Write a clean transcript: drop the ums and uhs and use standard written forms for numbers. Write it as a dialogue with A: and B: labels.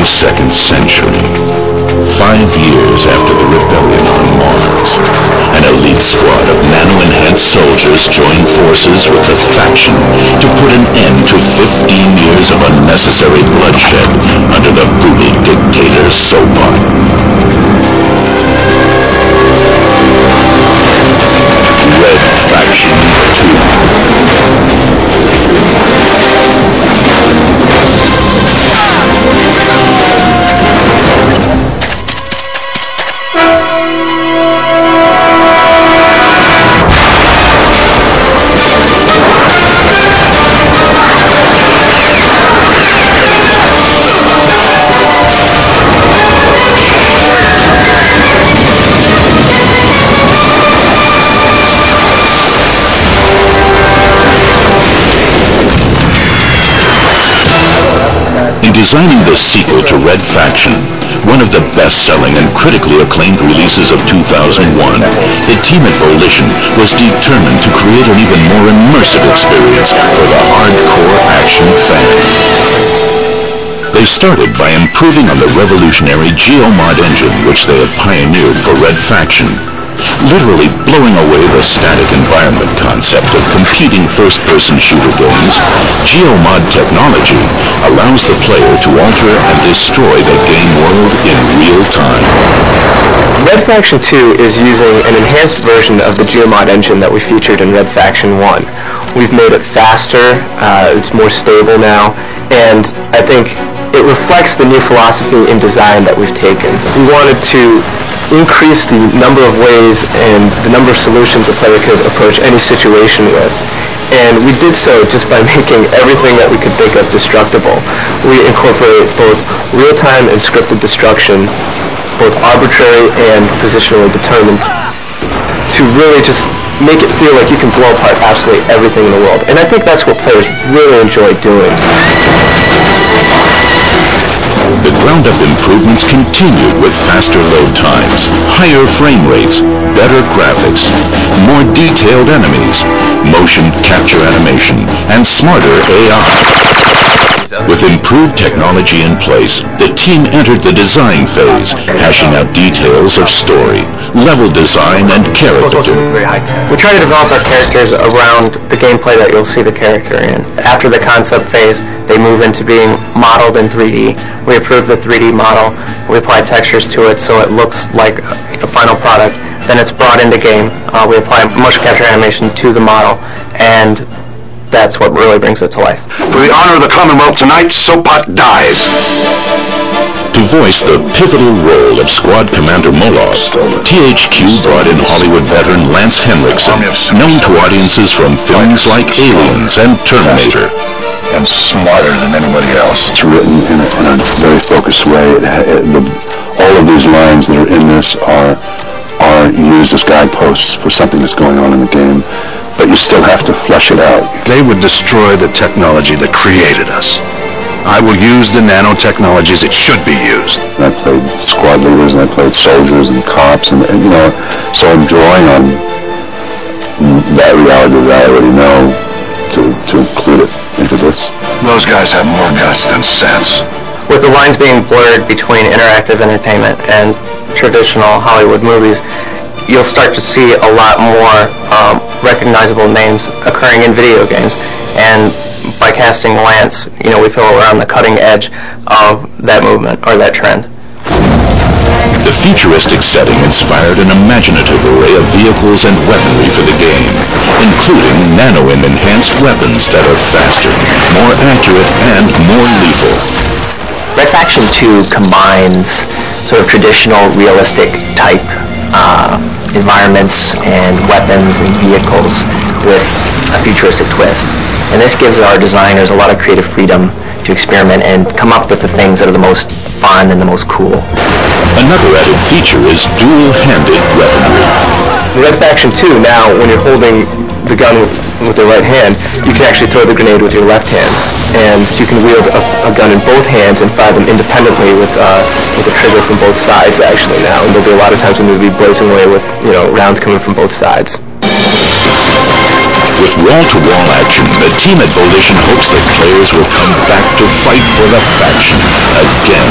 A: 22nd century. 5 years after the rebellion on Mars, an elite squad of nano-enhanced soldiers join forces with the faction to put an end to 15 years of unnecessary bloodshed under the brutal dictator Sobot. Red Faction 2. In designing the sequel to Red Faction, one of the best-selling and critically acclaimed releases of 2001, the team at Volition was determined to create an even more immersive experience for the hardcore action fan. They started by improving on the revolutionary GeoMod engine which they had pioneered for Red Faction, literally blowing away the static environment concept of competing first-person shooter games. GeoMod technology allows the player to alter and destroy the game world in real time.
B: Red Faction 2 is using an enhanced version of the GeoMod engine that we featured in Red Faction 1. We've made it faster, it's more stable now, and I think it reflects the new philosophy in design that we've taken. We wanted to increase the number of ways and the number of solutions a player could approach any situation with. And we did so just by making everything that we could think of destructible. We incorporate both real-time and scripted destruction, both arbitrary and positionally determined, to really just make it feel like you can blow apart absolutely everything in the world. And I think that's what players really enjoy doing.
A: The ground-up improvements continued with faster load times, higher frame rates, better graphics, more detailed enemies, motion capture animation, and smarter AI. With improved technology in place, the team entered the design phase, hashing out details of story, level design, and character.
B: We try to develop our characters around the gameplay that you'll see the character in. After the concept phase, they move into being modeled in 3D. We approve the 3D model, we apply textures to it so it looks like a final product. Then it's brought into game. We apply motion capture animation to the model, and that's what really brings it to life.
C: For the honor of the Commonwealth tonight, Sobot dies.
A: To voice the pivotal role of Squad Commander Moloch, THQ brought in Hollywood veteran Lance Henriksen, known to audiences from films like Aliens and Terminator.
C: And smarter than anybody else.
D: It's written in a very focused way. All of these lines that are in this are used as guideposts for something that's going on in the game, but you still have to flesh it out.
C: They would destroy the technology that created us. I will use the nanotechnologies it should be used.
D: And I played squad leaders, and I played soldiers and cops, and you know, so I'm drawing on that reality that I already know to include it into this.
C: Those guys have more guts than sense.
B: With the lines being blurred between interactive entertainment and traditional Hollywood movies, you'll start to see a lot more recognizable names occurring in video games. And by casting Lance, you know, we feel we're on the cutting edge of that movement or that trend.
A: The futuristic setting inspired an imaginative array of vehicles and weaponry for the game, including nano-enhanced weapons that are faster, more accurate, and more lethal.
E: Red Faction 2 combines sort of traditional realistic type environments and weapons and vehicles with a futuristic twist. And this gives our designers a lot of creative freedom to experiment and come up with the things that are the most fun and the most cool.
A: Another added feature is dual-handed weaponry.
B: In Red Faction 2, now when you're holding the gun with your right hand, you can actually throw the grenade with your left hand. And you can wield a gun in both hands and fire them independently with a trigger from both sides actually now. And there'll be a lot of times when you'll be blazing away with, you know, rounds coming from both sides.
A: With wall-to-wall action, the team at Volition hopes that players will come back to fight for the faction again